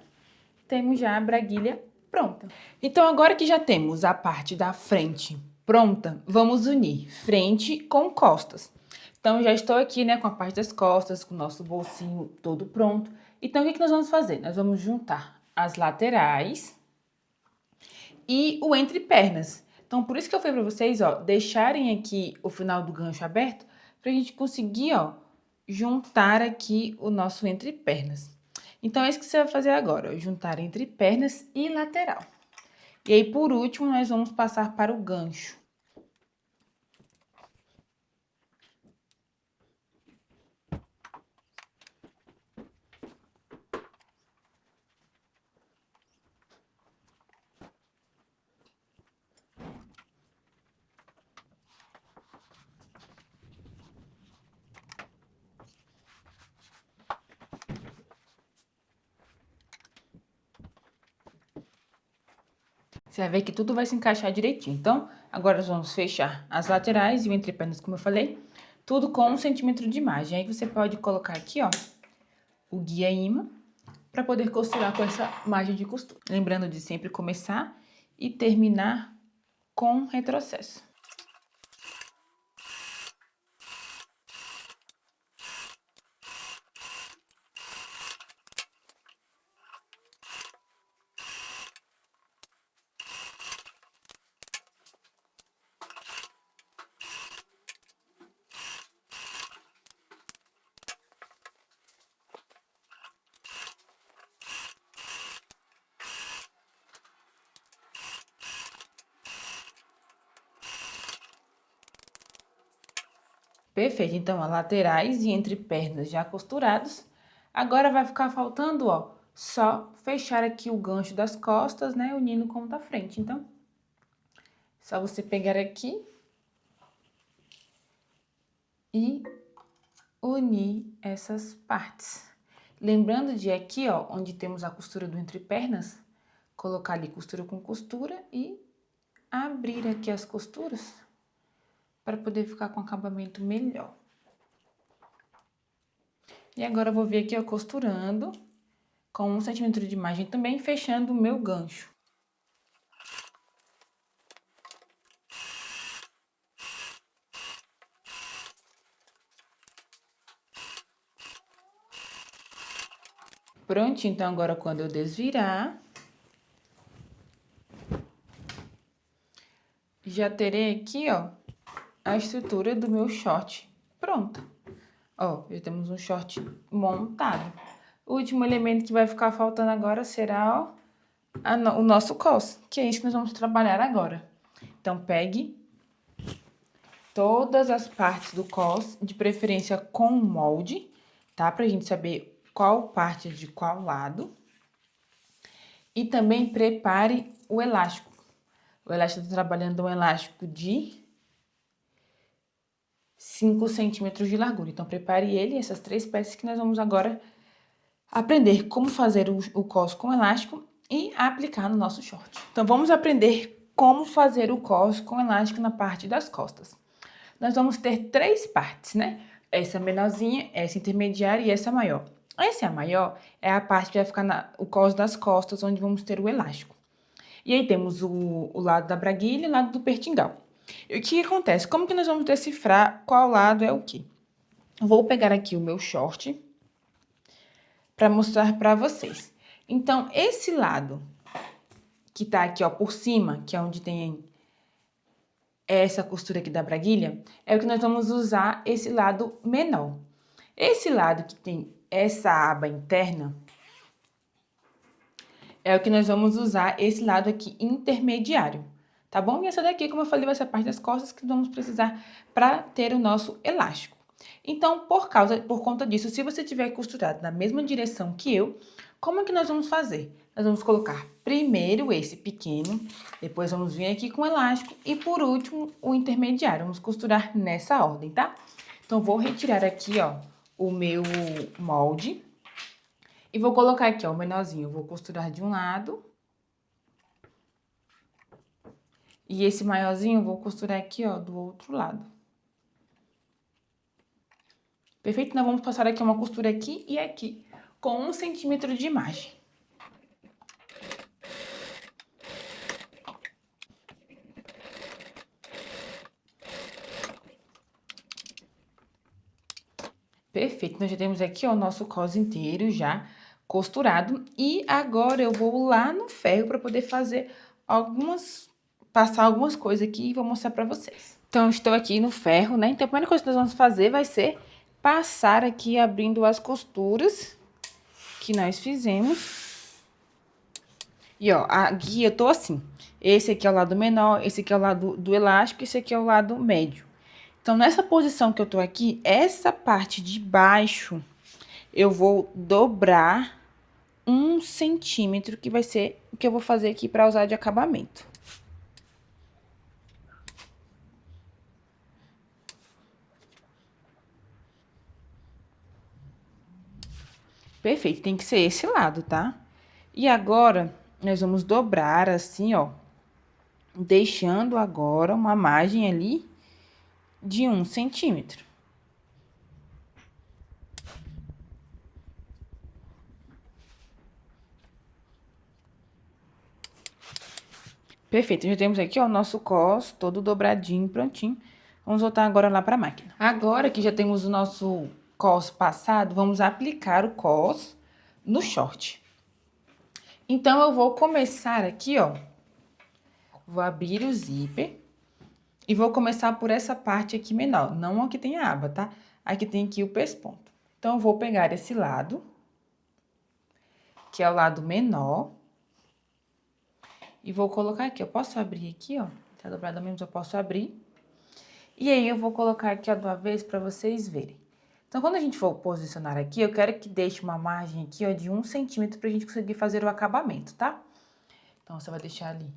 temos já a braguilha pronta. Então, agora que já temos a parte da frente Pronta, vamos unir frente com costas. Então, já estou aqui, né, com a parte das costas, com o nosso bolsinho todo pronto. Então, o que nós vamos fazer? Nós vamos juntar as laterais e o entre pernas. Então, por isso que eu falei pra vocês, ó, deixarem aqui o final do gancho aberto, pra gente conseguir, ó, juntar aqui o nosso entre pernas. Então, é isso que você vai fazer agora, ó, juntar entre pernas e lateral. E aí, por último, nós vamos passar para o gancho. Você vai ver que tudo vai se encaixar direitinho. Então, agora nós vamos fechar as laterais e o entrepernas, como eu falei, tudo com 1 centímetro de margem. Aí você pode colocar aqui, ó, o guia imã, para poder costurar com essa margem de costura. Lembrando de sempre começar e terminar com retrocesso. Perfeito, então, as laterais e entre pernas já costurados. Agora vai ficar faltando, ó, só fechar aqui o gancho das costas, né, unindo com o da frente. Então, só você pegar aqui e unir essas partes. Lembrando de aqui, ó, onde temos a costura do entrepernas, colocar ali costura com costura e abrir aqui as costuras para poder ficar com acabamento melhor. E agora eu vou vir aqui, ó, costurando com 1 centímetro de margem também, fechando o meu gancho. Pronto, então agora quando eu desvirar, já terei aqui, ó, a estrutura do meu short pronta. Ó, já temos um short montado. O último elemento que vai ficar faltando agora será, ó, o nosso cos, que é isso que nós vamos trabalhar agora. Então, pegue todas as partes do cos, de preferência com molde, tá? Pra gente saber qual parte de qual lado. E também prepare o elástico. O elástico, eu tô trabalhando um elástico de 5 centímetros de largura. Então, prepare ele, essas 3 peças que nós vamos agora aprender como fazer o cos com elástico e aplicar no nosso short. Então, vamos aprender como fazer o cos com elástico na parte das costas. Nós vamos ter 3 partes, né? Essa menorzinha, essa intermediária e essa maior. Essa maior é a parte que vai ficar o cos das costas, onde vamos ter o elástico. E aí temos o lado da braguilha e o lado do pertingal. E o que acontece? Como que nós vamos decifrar qual lado é o quê? Vou pegar aqui o meu short para mostrar para vocês. Então, esse lado que tá aqui, ó, por cima, que é onde tem essa costura aqui da braguilha, é o que nós vamos usar esse lado menor. Esse lado que tem essa aba interna é o que nós vamos usar esse lado aqui intermediário, tá bom? E essa daqui, como eu falei, vai ser a parte das costas que vamos precisar para ter o nosso elástico. Então, por conta disso, se você tiver costurado na mesma direção que eu, como é que nós vamos fazer? Nós vamos colocar primeiro esse pequeno, depois vamos vir aqui com o elástico e por último o intermediário. Vamos costurar nessa ordem, tá? Então, vou retirar aqui, ó, o meu molde. E vou colocar aqui, ó, o menorzinho. Vou costurar de um lado. E esse maiorzinho eu vou costurar aqui, ó, do outro lado. Perfeito? Nós vamos passar aqui uma costura aqui e aqui, com 1 centímetro de margem. Perfeito, nós já temos aqui, ó, o nosso cos inteiro já costurado. E agora eu vou lá no ferro para poder fazer passar algumas coisas aqui e vou mostrar para vocês. Então, estou aqui no ferro, né? Então, a primeira coisa que nós vamos fazer vai ser passar aqui abrindo as costuras que nós fizemos. E, ó, aqui eu tô assim. Esse aqui é o lado menor, esse aqui é o lado do elástico, esse aqui é o lado médio. Então, nessa posição que eu tô aqui, essa parte de baixo, eu vou dobrar 1 centímetro, que vai ser o que eu vou fazer aqui para usar de acabamento. Perfeito, tem que ser esse lado, tá? E agora, nós vamos dobrar assim, ó, deixando agora uma margem ali de 1 centímetro. Perfeito, já temos aqui, ó, o nosso cos todo dobradinho, prontinho. Vamos voltar agora lá para a máquina. Agora que já temos o nosso cos passado, vamos aplicar o cos no short. Então, eu vou começar aqui, ó, vou abrir o zíper e vou começar por essa parte aqui menor, não aqui tem a aba, tá? Aqui tem aqui o pesponto. Então, eu vou pegar esse lado, que é o lado menor, e vou colocar aqui. Eu posso abrir aqui, ó, tá dobrado mesmo, eu posso abrir. E aí, eu vou colocar aqui, ó, de uma vez pra vocês verem. Então, quando a gente for posicionar aqui, eu quero que deixe uma margem aqui, ó, de 1 centímetro pra gente conseguir fazer o acabamento, tá? Então, você vai deixar ali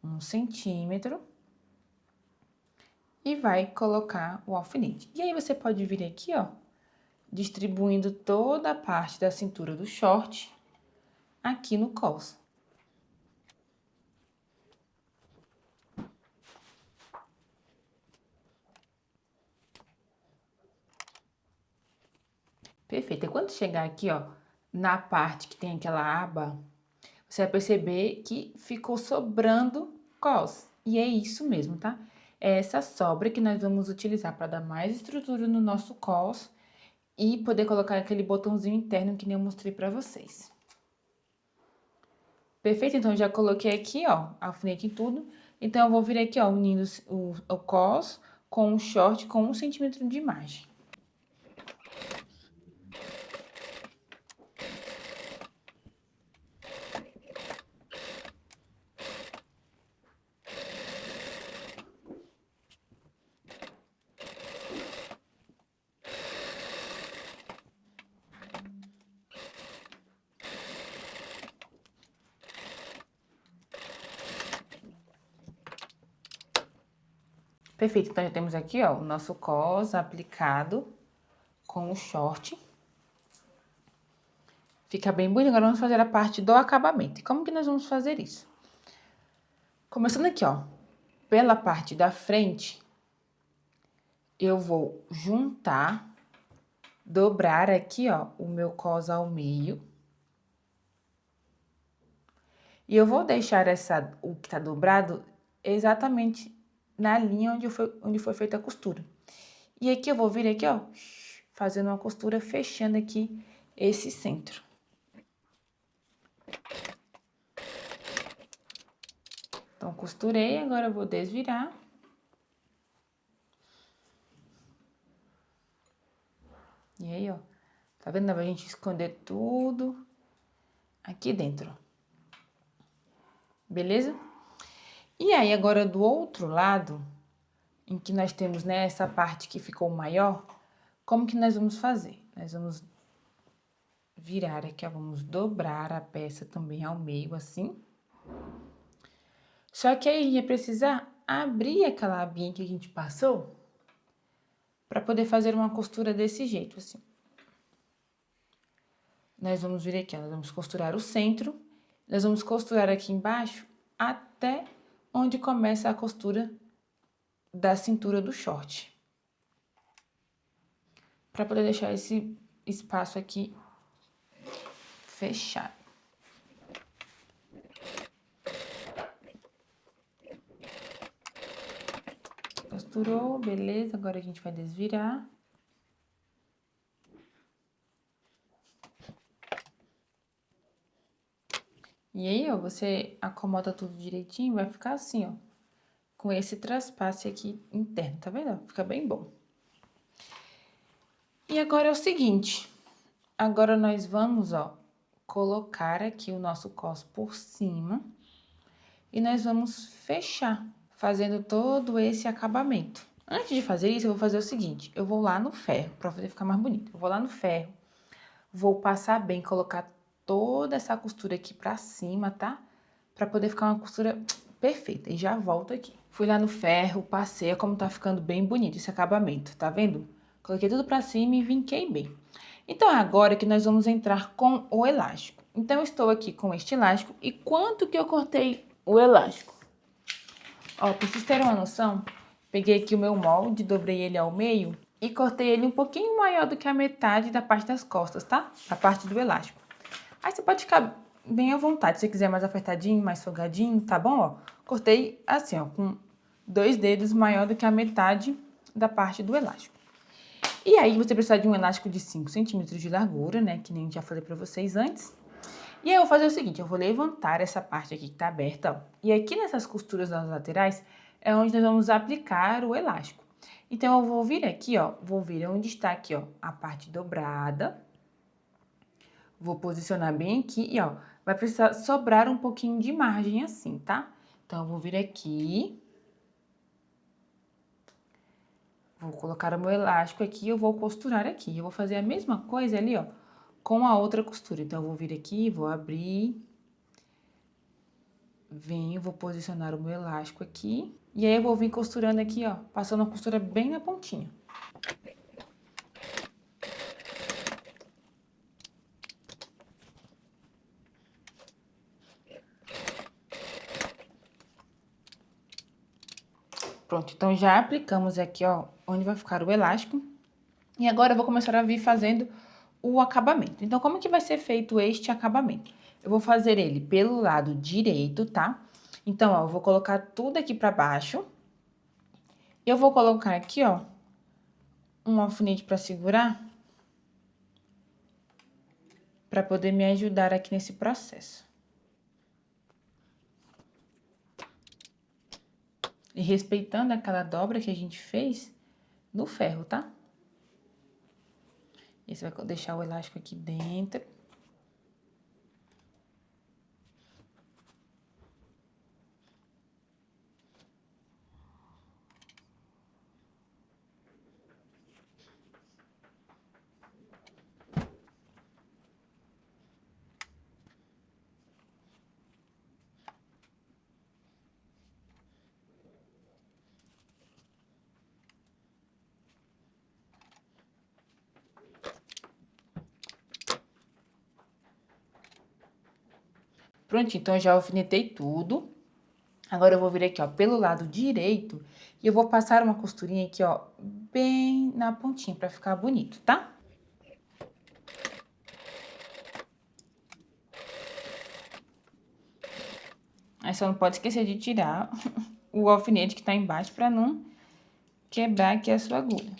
1 centímetro. E vai colocar o alfinete. E aí, você pode vir aqui, ó, distribuindo toda a parte da cintura do short aqui no cos. Perfeito. E quando chegar aqui, ó, na parte que tem aquela aba, você vai perceber que ficou sobrando cos. E é isso mesmo, tá? É essa sobra que nós vamos utilizar para dar mais estrutura no nosso cos e poder colocar aquele botãozinho interno que nem eu mostrei para vocês. Perfeito? Então, já coloquei aqui, ó, alfinete em tudo. Então, eu vou vir aqui, ó, unindo o cos com o short com 1 centímetro de margem. Perfeito, então já temos aqui, ó, o nosso cos aplicado com o short. Fica bem bonito. Agora vamos fazer a parte do acabamento. E como que nós vamos fazer isso? Começando aqui, ó, pela parte da frente, eu vou juntar, dobrar aqui, ó, o meu cos ao meio. E eu vou deixar o que tá dobrado exatamente na linha onde foi feita a costura. E aqui eu vou vir aqui, ó, fazendo uma costura, fechando aqui esse centro. Então, costurei, agora eu vou desvirar. E aí, ó, tá vendo? Dá pra gente esconder tudo aqui dentro. Beleza? E aí, agora do outro lado, em que nós temos, né, essa parte que ficou maior, como que nós vamos fazer? Nós vamos virar aqui, ó, vamos dobrar a peça também ao meio, assim. Só que aí a gente vai precisar abrir aquela abinha que a gente passou para poder fazer uma costura desse jeito, assim. Nós vamos vir aqui, ó, nós vamos costurar o centro, nós vamos costurar aqui embaixo até onde começa a costura da cintura do short. Para poder deixar esse espaço aqui fechado. Costurou, beleza, agora a gente vai desvirar. E aí, ó, você acomoda tudo direitinho, vai ficar assim, ó, com esse traspasse aqui interno, tá vendo? Fica bem bom. E agora é o seguinte, agora nós vamos, ó, colocar aqui o nosso cos por cima e nós vamos fechar, fazendo todo esse acabamento. Antes de fazer isso, eu vou fazer o seguinte, eu vou lá no ferro, pra poder ficar mais bonito. Eu vou lá no ferro, vou passar bem, colocar toda essa costura aqui pra cima, tá? Pra poder ficar uma costura perfeita. E já volto aqui. Fui lá no ferro, passei, como tá ficando bem bonito esse acabamento, tá vendo? Coloquei tudo pra cima e vinquei bem. Então, agora que nós vamos entrar com o elástico. Então, eu estou aqui com este elástico. E quanto que eu cortei o elástico? Ó, pra vocês terem uma noção, peguei aqui o meu molde, dobrei ele ao meio e cortei ele um pouquinho maior do que a metade da parte das costas, tá? A parte do elástico. Aí você pode ficar bem à vontade, se você quiser mais apertadinho, mais folgadinho, tá bom? Ó, cortei assim, ó, com 2 dedos maior do que a metade da parte do elástico. E aí, você precisa de um elástico de 5 centímetros de largura, né? Que nem já falei pra vocês antes. E aí, eu vou fazer o seguinte, eu vou levantar essa parte aqui que tá aberta, ó. E aqui nessas costuras das laterais é onde nós vamos aplicar o elástico. Então, eu vou vir aqui, ó, vou vir onde está aqui, ó, a parte dobrada. Vou posicionar bem aqui e, ó, vai precisar sobrar um pouquinho de margem assim, tá? Então, eu vou vir aqui. Vou colocar o meu elástico aqui, eu vou costurar aqui. Eu vou fazer a mesma coisa ali, ó, com a outra costura. Então, eu vou vir aqui, vou abrir. Venho, vou posicionar o meu elástico aqui. E aí, eu vou vir costurando aqui, ó, passando a costura bem na pontinha. Pronto, então já aplicamos aqui, ó, onde vai ficar o elástico. E agora eu vou começar a vir fazendo o acabamento. Então, como que vai ser feito este acabamento? Eu vou fazer ele pelo lado direito, tá? Então, ó, eu vou colocar tudo aqui pra baixo. Eu vou colocar aqui, ó, um alfinete pra segurar. Pra poder me ajudar aqui nesse processo. E respeitando aquela dobra que a gente fez no ferro, tá? E você vai deixar o elástico aqui dentro. Pronto, então eu já alfinetei tudo. Agora eu vou vir aqui, ó, pelo lado direito e eu vou passar uma costurinha aqui, ó, bem na pontinha pra ficar bonito, tá? Aí só não pode esquecer de tirar o alfinete que tá embaixo pra não quebrar aqui a sua agulha.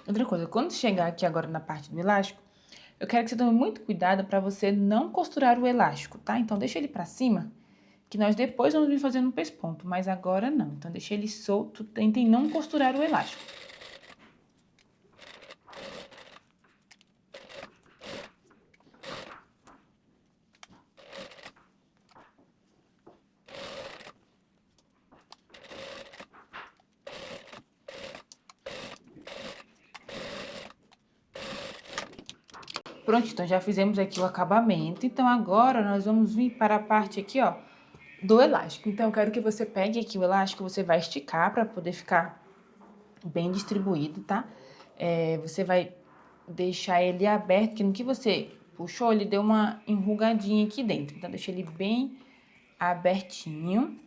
Outra coisa, quando chegar aqui agora na parte do elástico, eu quero que você tome muito cuidado pra você não costurar o elástico, tá? Então, deixa ele pra cima, que nós depois vamos vir fazendo um pesponto, mas agora não. Então, deixa ele solto, tentem não costurar o elástico. Pronto, então já fizemos aqui o acabamento. Então, agora nós vamos vir para a parte aqui, ó, do elástico. Então, eu quero que você pegue aqui o elástico, você vai esticar para poder ficar bem distribuído, tá? Você vai deixar ele aberto, que no que você puxou, ele deu uma enrugadinha aqui dentro. Então, deixa ele bem abertinho.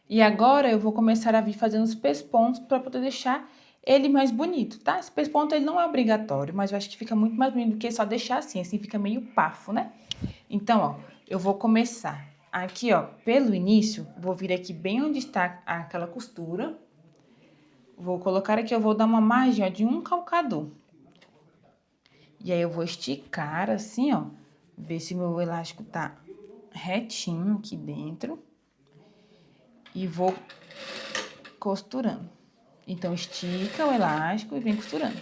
E agora, eu vou começar a vir fazendo os pespontos para poder deixar ele mais bonito, tá? Esse pesponto, ele não é obrigatório, mas eu acho que fica muito mais bonito do que só deixar assim fica meio pafo, né? Então, ó, eu vou começar aqui, ó, pelo início, vou vir aqui bem onde está aquela costura. Vou colocar aqui, eu vou dar uma margem, ó, de um calcador. E aí eu vou esticar assim, ó, ver se meu elástico tá retinho aqui dentro. E vou costurando. Então, estica o elástico e vem costurando.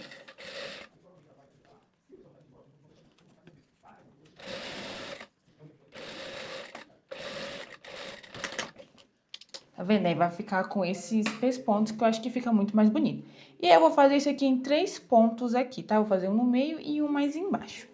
Tá vendo? Aí vai ficar com esses pespontos que eu acho que fica muito mais bonito. E aí eu vou fazer isso aqui em 3 pontos aqui, tá? Vou fazer um no meio e um mais embaixo.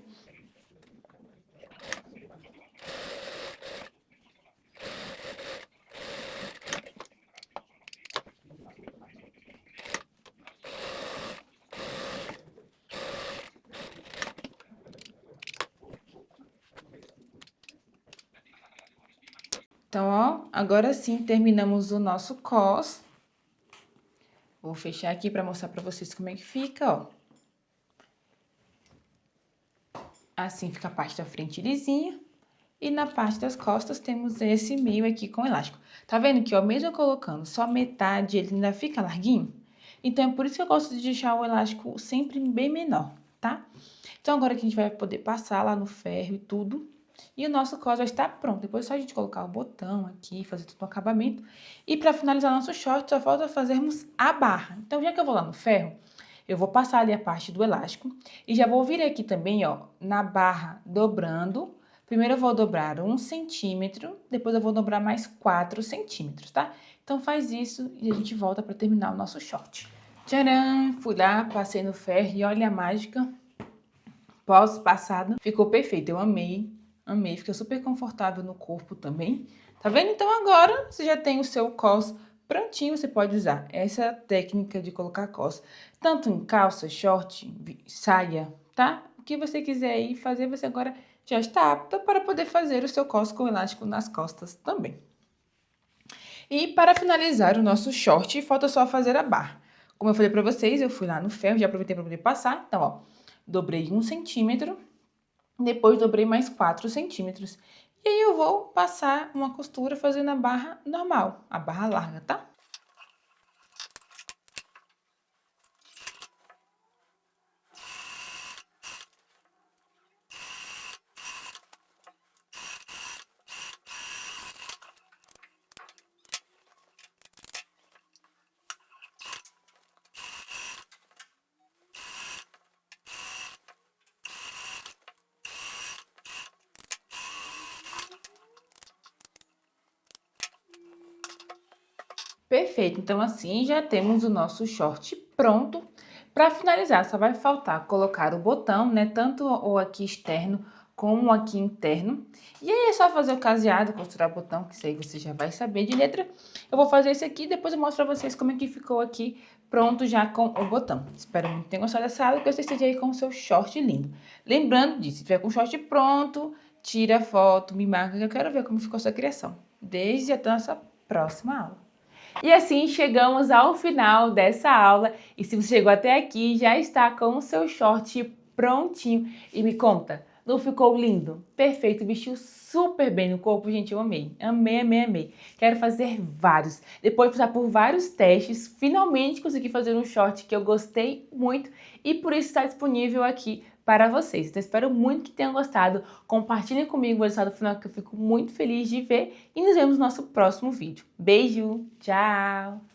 Então, ó, agora sim terminamos o nosso cos. Vou fechar aqui pra mostrar pra vocês como é que fica, ó. Assim fica a parte da frente lisinha. E na parte das costas temos esse meio aqui com elástico. Tá vendo que, ó, mesmo eu colocando só metade, ele ainda fica larguinho? Então, é por isso que eu gosto de deixar o elástico sempre bem menor, tá? Então, agora que a gente vai poder passar lá no ferro e tudo. E o nosso cos já está pronto. Depois é só a gente colocar o botão aqui, fazer todo o acabamento. E para finalizar nosso short, só falta fazermos a barra. Então, já que eu vou lá no ferro, eu vou passar ali a parte do elástico. E já vou vir aqui também, ó, na barra dobrando. Primeiro eu vou dobrar 1 centímetro, depois eu vou dobrar mais 4 centímetros, tá? Então, faz isso e a gente volta para terminar o nosso short. Tcharam! Fui lá, passei no ferro e olha a mágica. Pós-passado, ficou perfeito, eu amei, amei, fica super confortável no corpo também. Tá vendo? Então agora você já tem o seu cos prontinho, você pode usar essa técnica de colocar cos, tanto em calça, short, saia, tá? O que você quiser aí fazer, você agora já está apta para poder fazer o seu cos com elástico nas costas também. E para finalizar o nosso short, falta só fazer a barra. Como eu falei pra vocês, eu fui lá no ferro, já aproveitei para poder passar, então ó, dobrei 1 centímetro, depois dobrei mais 4 centímetros. E aí eu vou passar uma costura fazendo a barra normal, a barra larga, tá? Perfeito, então assim já temos o nosso short pronto. Para finalizar, só vai faltar colocar o botão, né, tanto o aqui externo como o aqui interno. E aí é só fazer o caseado, costurar o botão, que isso aí você já vai saber de letra. Eu vou fazer esse aqui e depois eu mostro para vocês como é que ficou aqui pronto já com o botão. Espero muito que tenham gostado dessa aula e que você esteja aí com o seu short lindo. Lembrando disso, se tiver com o short pronto, tira a foto, me marca que eu quero ver como ficou a sua criação. Desde até a nossa próxima aula. E assim chegamos ao final dessa aula. E se você chegou até aqui, já está com o seu short prontinho. E me conta, não ficou lindo? Perfeito, vestiu super bem no corpo, gente, eu amei. Amei, amei, amei. Quero fazer vários. Depois de passar por vários testes, finalmente consegui fazer um short que eu gostei muito. E por isso está disponível aqui para vocês. Então, espero muito que tenham gostado. Compartilhem comigo o resultado final, que eu fico muito feliz de ver. E nos vemos no nosso próximo vídeo. Beijo, tchau!